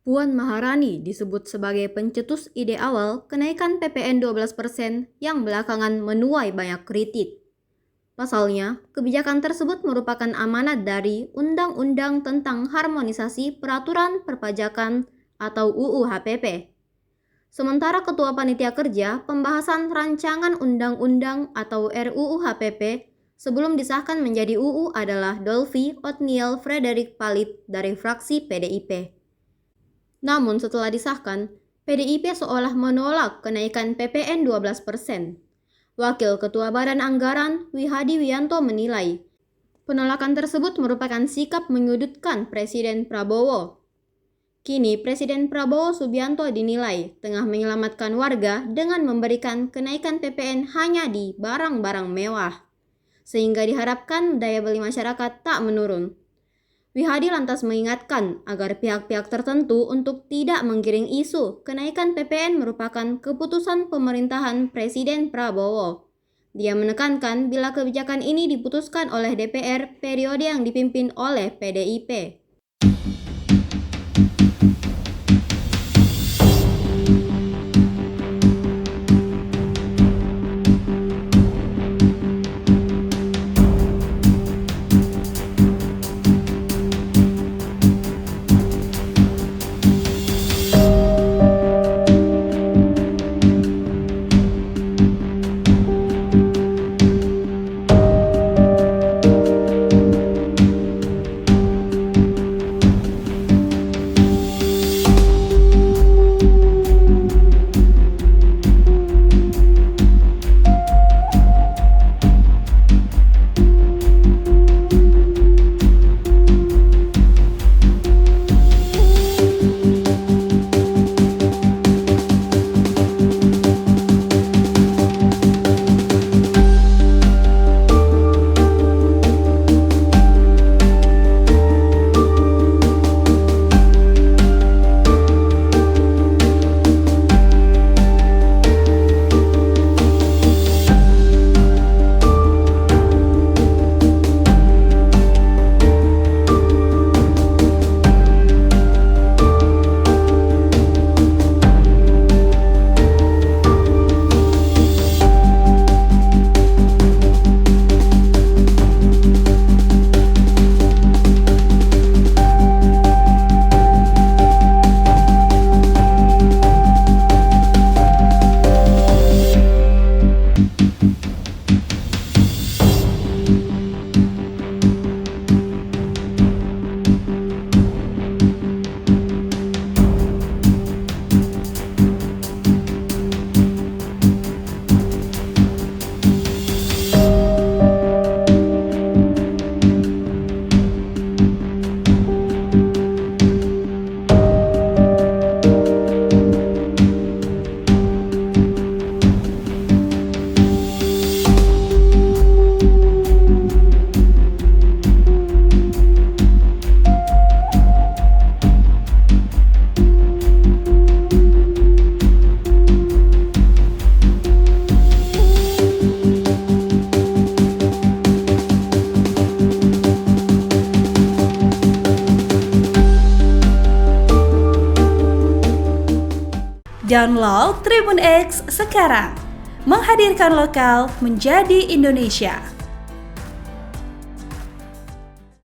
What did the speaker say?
Puan Maharani disebut sebagai pencetus ide awal kenaikan PPN 12% yang belakangan menuai banyak kritik. Pasalnya, kebijakan tersebut merupakan amanat dari Undang-Undang tentang Harmonisasi Peraturan Perpajakan atau UU HPP. Sementara Ketua Panitia Kerja pembahasan rancangan undang-undang atau RUU HPP sebelum disahkan menjadi UU adalah Dolphy Othniel Frederick Palit dari fraksi PDIP. Namun setelah disahkan, PDIP seolah menolak kenaikan PPN 12%. Wakil Ketua Badan Anggaran Wihadi Wianto menilai, penolakan tersebut merupakan sikap menyudutkan Presiden Prabowo. Kini Presiden Prabowo Subianto dinilai tengah menyelamatkan warga dengan memberikan kenaikan PPN hanya di barang-barang mewah, sehingga diharapkan daya beli masyarakat tak menurun. Wihadi lantas mengingatkan agar pihak-pihak tertentu untuk tidak menggiring isu kenaikan PPN merupakan keputusan pemerintahan Presiden Prabowo. Dia menekankan bila kebijakan ini diputuskan oleh DPR periode yang dipimpin oleh PDIP. Download Tribun X sekarang, menghadirkan lokal menjadi Indonesia.